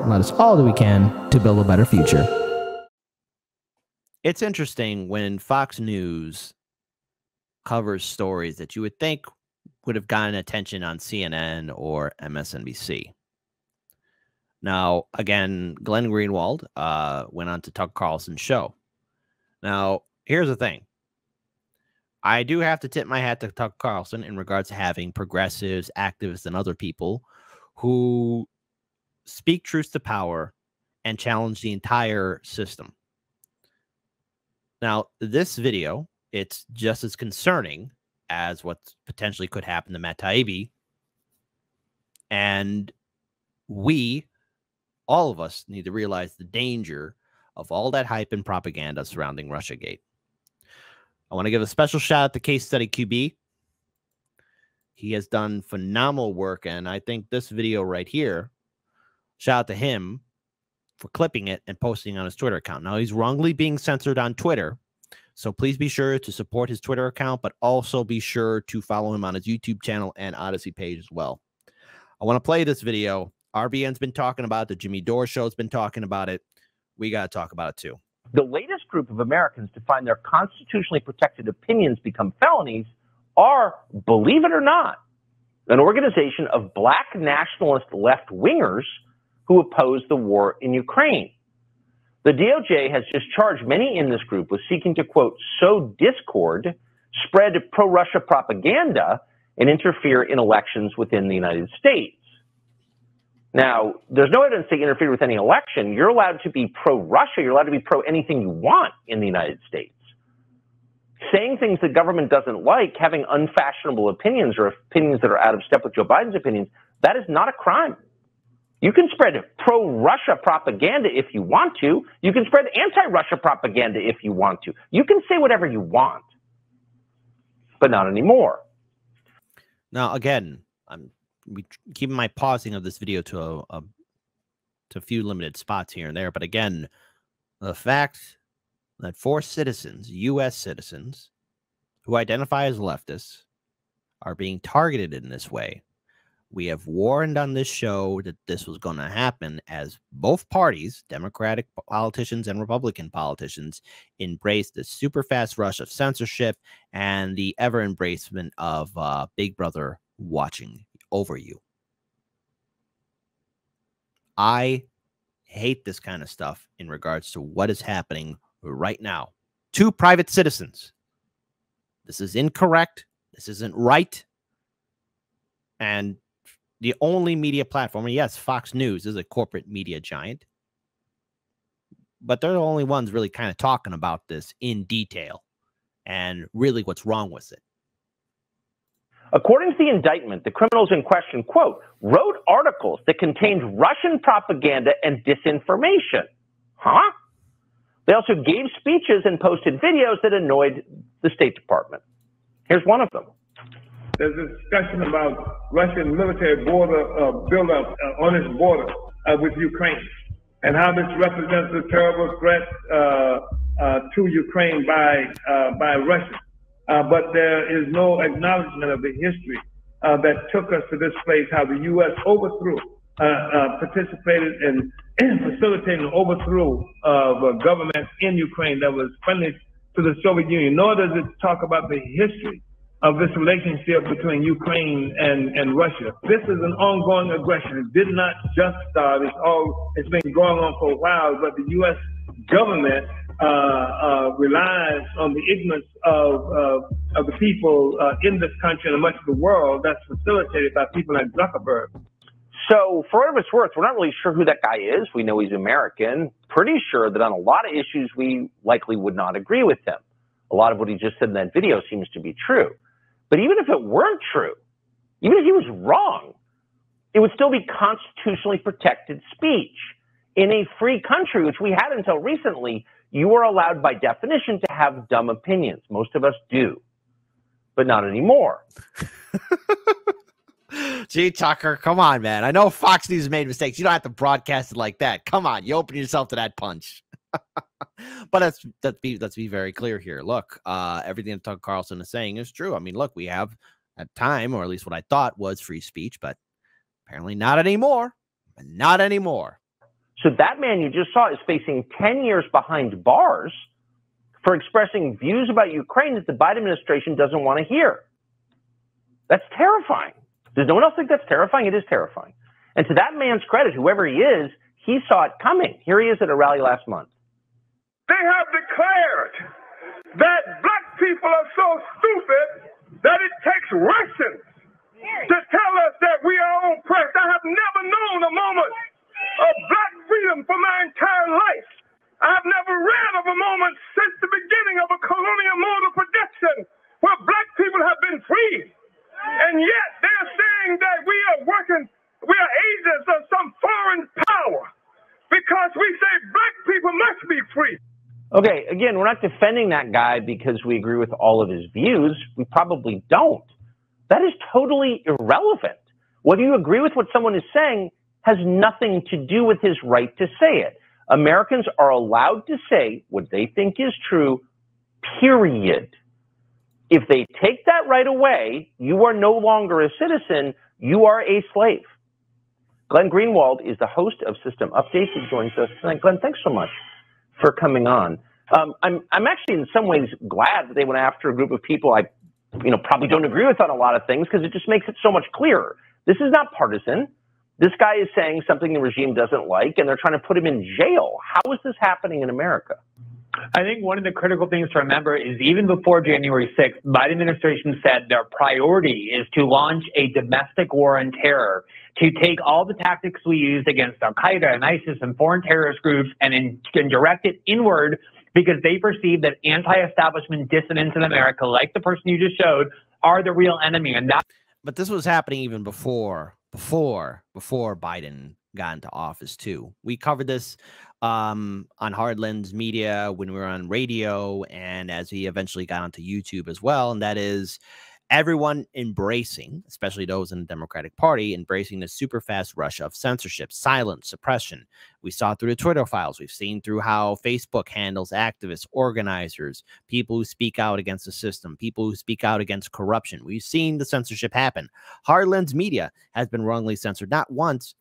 and let us all do we can to build a better future. It's interesting when Fox News covers stories that you would think would have gotten attention on CNN or MSNBC. Now, again, Glenn Greenwald went on to Tucker Carlson's show. Now, here's the thing. I do have to tip my hat to Tucker Carlson in regards to having progressives, activists, and other people who speak truth to power and challenge the entire system. Now, this video, it's just as concerning as what potentially could happen to Matt Taibbi. And we, all of us, need to realize the danger of all that hype and propaganda surrounding Russiagate. I want to give a special shout out to Case Study QB. He has done phenomenal work, and I think this video right here, shout out to him for clipping it and posting on his Twitter account. Now, he's wrongly being censored on Twitter, so please be sure to support his Twitter account, but also be sure to follow him on his YouTube channel and Odyssey page as well. I want to play this video. RBN's been talking about it. The Jimmy Dore Show's been talking about it. We got to talk about it too. The latest group of Americans to find their constitutionally protected opinions become felonies are, believe it or not, an organization of black nationalist left-wingers who oppose the war in Ukraine. The DOJ has just charged many in this group with seeking to, quote, sow discord, spread pro-Russia propaganda, and interfere in elections within the United States. Now, there's no evidence they interfered with any election. You're allowed to be pro-Russia. You're allowed to be pro-anything you want in the United States. Saying things the government doesn't like, having unfashionable opinions or opinions that are out of step with Joe Biden's opinions, that is not a crime. You can spread pro-Russia propaganda if you want to. You can spread anti-Russia propaganda if you want to. You can say whatever you want, but not anymore. Now, again, I'm keeping my pausing of this video to a few limited spots here and there. But again, the fact that 4 citizens, U.S. citizens, who identify as leftists are being targeted in this way. We have warned on this show that this was going to happen as both parties, Democratic politicians and Republican politicians, embrace the super fast rush of censorship and the ever embracement of Big Brother watching over you. I hate this kind of stuff in regards to what is happening right now. 2 private citizens. This is incorrect. This isn't right. And the only media platform, and yes, Fox News is a corporate media giant, but they're the only ones really kind of talking about this in detail and really what's wrong with it. According to the indictment, the criminals in question, quote, wrote articles that contained Russian propaganda and disinformation. Huh? They also gave speeches and posted videos that annoyed the State Department. Here's one of them. There's a discussion about Russian military border buildup on its border with Ukraine and how this represents a terrible threat to Ukraine by Russia. But there is no acknowledgement of the history that took us to this place, how the U.S. overthrew, participated in facilitating the overthrow of a government in Ukraine that was friendly to the Soviet Union. Nor does it talk about the history of this relationship between Ukraine and Russia. This is an ongoing aggression. It did not just start. It's been going on for a while, but the U.S. government relies on the ignorance of the people in this country and much of the world that's facilitated by people like Zuckerberg. So for whatever it's worth, we're not really sure who that guy is. We know he's American. Pretty sure that on a lot of issues, we likely would not agree with him. A lot of what he just said in that video seems to be true. But even if it weren't true, even if he was wrong, it would still be constitutionally protected speech. In a free country, which we had until recently, you are allowed by definition to have dumb opinions. Most of us do, but not anymore. Gee, Tucker, come on, man. I know Fox News made mistakes. You don't have to broadcast it like that. Come on, you open yourself to that punch. But let's be very clear here. Look, everything that Tucker Carlson is saying is true. I mean, look, we have at time, or at least what I thought was free speech, but apparently not anymore. Not anymore. So that man you just saw is facing 10 years behind bars for expressing views about Ukraine that the Biden administration doesn't want to hear. That's terrifying. Does no one else think that's terrifying? It is terrifying. And to that man's credit, whoever he is, he saw it coming. Here he is at a rally last month. They have declared that black people are so stupid that it takes Russians to tell us that we are oppressed. I have never known a moment of black freedom for my entire life. I have never read of a moment since the beginning of a colonial mode of production where black people have been free. And yet they're saying that we are agents of some foreign power because we say black people must be free. Okay, again, we're not defending that guy because we agree with all of his views. We probably don't. That is totally irrelevant. Whether you agree with what someone is saying has nothing to do with his right to say it. Americans are allowed to say what they think is true, period. If they take that right away, you are no longer a citizen, you are a slave. Glenn Greenwald is the host of System Updates. He joins us tonight. Glenn, thanks so much for coming on. I'm actually in some ways glad that they went after a group of people I probably don't agree with on a lot of things because it just makes it so much clearer. This is not partisan. This guy is saying something the regime doesn't like, and they're trying to put him in jail. How is this happening in America? I think one of the critical things to remember is even before January 6th, the Biden administration said their priority is to launch a domestic war on terror, to take all the tactics we used against Al-Qaeda and ISIS and foreign terrorist groups and direct it inward because they perceive that anti-establishment dissidents in America, like the person you just showed, are the real enemy. And that. But this was happening even before Biden got into office too. We covered this on Hardlands Media when we were on radio, and as he eventually got onto YouTube as well. And that is everyone embracing, especially those in the Democratic Party, embracing the super fast rush of censorship, silence, suppression. We saw it through the Twitter files. We've seen through how Facebook handles activists, organizers, people who speak out against the system, people who speak out against corruption. We've seen the censorship happen. Hardlands Media has been wrongly censored, not once,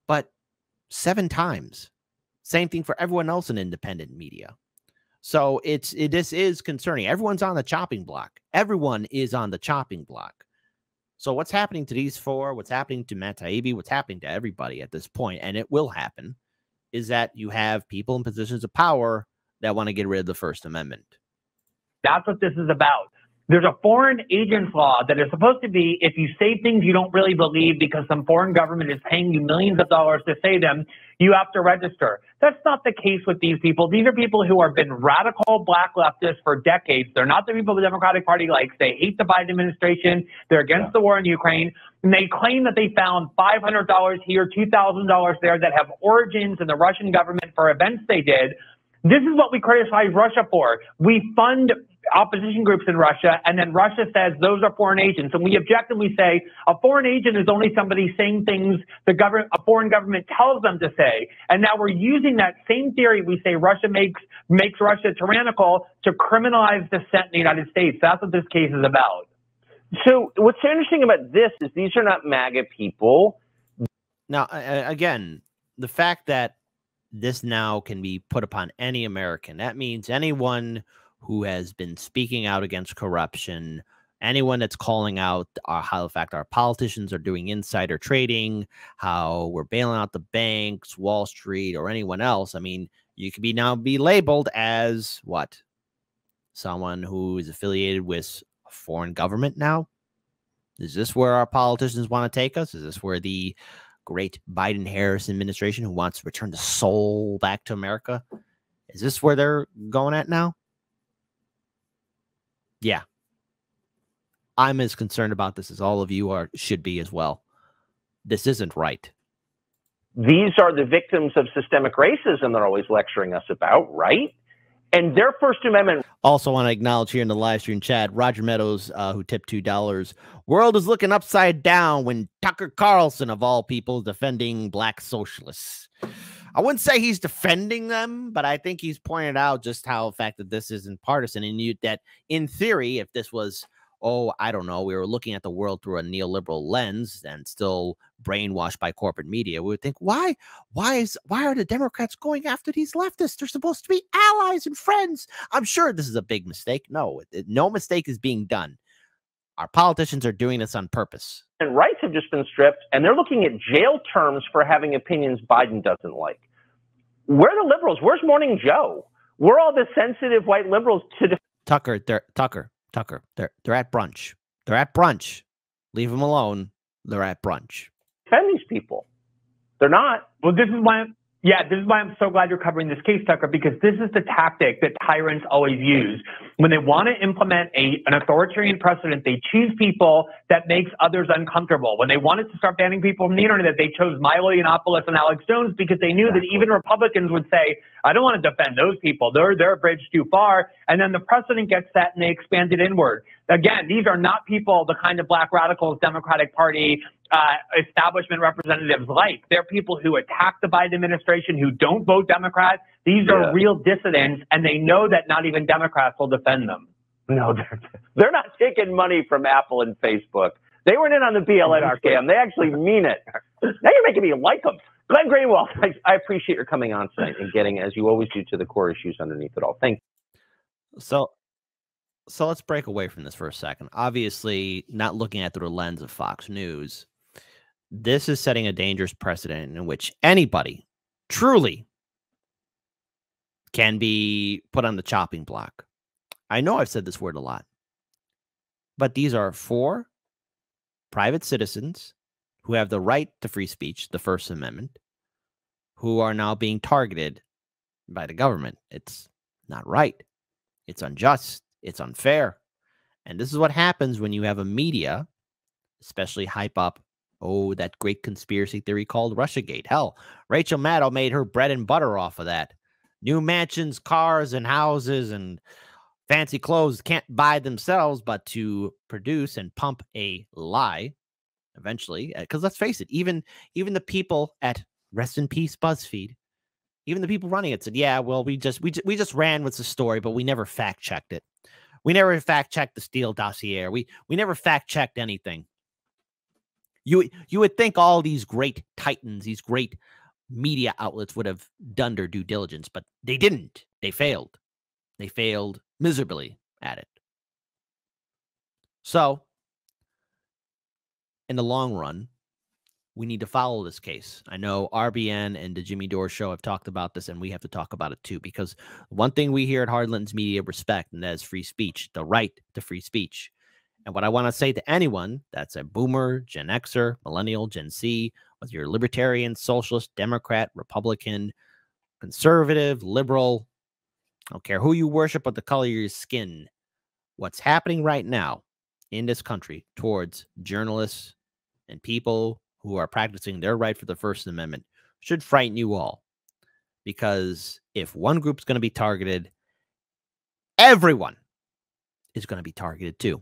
but 7 times. Same thing for everyone else in independent media. So this is concerning. Everyone's on the chopping block. Everyone is on the chopping block. So what's happening to these four? What's happening to Matt Taibbi? What's happening to everybody at this point, and it will happen, is that you have people in positions of power that want to get rid of the First Amendment. That's what this is about. There's a foreign agents law that is supposed to be if you say things you don't really believe because some foreign government is paying you millions of dollars to say them, you have to register. That's not the case with these people. These are people who have been radical black leftists for decades. They're not the people the Democratic Party likes. They hate the Biden administration. They're against the war in Ukraine. And they claim that they found $500 here, $2,000 there that have origins in the Russian government for events they did. This is what we criticize Russia for. We fund opposition groups in Russia, and then Russia says those are foreign agents. And we object and we say a foreign agent is only somebody saying things a foreign government tells them to say. And now we're using that same theory. We say Russia makes Russia tyrannical to criminalize dissent in the United States. That's what this case is about. So what's interesting about this is these are not MAGA people. Now, again, the fact that this now can be put upon any American, that means anyone who has been speaking out against corruption, anyone that's calling out how the fact our politicians are doing insider trading, how we're bailing out the banks, Wall Street, or anyone else. I mean, you could now be labeled as what? Someone who is affiliated with a foreign government now? Is this where our politicians want to take us? Is this where the great Biden-Harris administration who wants to return the soul back to America? Is this where they're going at now? Yeah. I'm as concerned about this as all of you should be as well. This isn't right. These are the victims of systemic racism they're always lecturing us about, right? And their First Amendment. Also want to acknowledge here in the live stream chat, Roger Meadows, who tipped $2. World is looking upside down when Tucker Carlson, of all people, is defending black socialists. I wouldn't say he's defending them, but I think he's pointed out just how the fact that this isn't partisan, and that in theory, if this was oh, I don't know, we were looking at the world through a neoliberal lens and still brainwashed by corporate media, we would think, why are the Democrats going after these leftists? They're supposed to be allies and friends. I'm sure this is a big mistake. No, no mistake is being done. Our politicians are doing this on purpose. And rights have just been stripped, and they're looking at jail terms for having opinions Biden doesn't like. Where are the liberals? Where's Morning Joe? Where are all the sensitive white liberals to Tucker, they're at brunch. They're at brunch. Leave them alone. They're at brunch. defend these people? They're not. Well, this is why I'm so glad you're covering this case, Tucker, because this is the tactic that tyrants always use. When they want to implement an authoritarian precedent, they choose people that makes others uncomfortable. When they wanted to start banning people from the internet, they chose Milo Yiannopoulos and Alex Jones because they knew that even Republicans would say, I don't want to defend those people. They're a bridge too far. And then the precedent gets set and they expand it inward. Again, these are not people, the kind of black radicals, Democratic Party, establishment representatives like. They're people who attack the Biden administration, who don't vote Democrat. These are real dissidents, and they know that not even Democrats will defend them. No, they're not taking money from Apple and Facebook. They weren't in on the BLM scam. They actually mean it. Now you're making me like them. Glenn Greenwald, I appreciate your coming on tonight and getting, as you always do, to the core issues underneath it all. Thank you. So let's break away from this for a second. Obviously, not looking at through the lens of Fox News, this is setting a dangerous precedent in which anybody truly can be put on the chopping block. I know I've said this word a lot, but these are 4 private citizens who have the right to free speech, the First Amendment, who are now being targeted by the government. It's not right. It's unjust. It's unfair. And this is what happens when you have a media, especially hype up, oh, that great conspiracy theory called Russiagate. Hell, Rachel Maddow made her bread and butter off of that. New mansions, cars, and houses, and fancy clothes can't buy themselves, but to produce and pump a lie eventually. Because let's face it, even the people at rest in peace BuzzFeed, even the people running it said, yeah, well, we just ran with the story, but we never fact checked it. We never fact checked the Steele dossier. We never fact checked anything. You would think all these great titans, these great media outlets would have done their due diligence, but they didn't. They failed. They failed miserably at it. So, in the long run, we need to follow this case. I know RBN and the Jimmy Dore Show have talked about this, and we have to talk about it too, because one thing we here at Hardlands Media respect, and that is free speech, the right to free speech. And what I want to say to anyone that's a boomer, Gen Xer, millennial, Gen Z, whether you're libertarian, socialist, Democrat, Republican, conservative, liberal, I don't care who you worship or the color of your skin, what's happening right now in this country towards journalists and people who are practicing their right for the First Amendment should frighten you all. Because if one group's going to be targeted, everyone is going to be targeted too.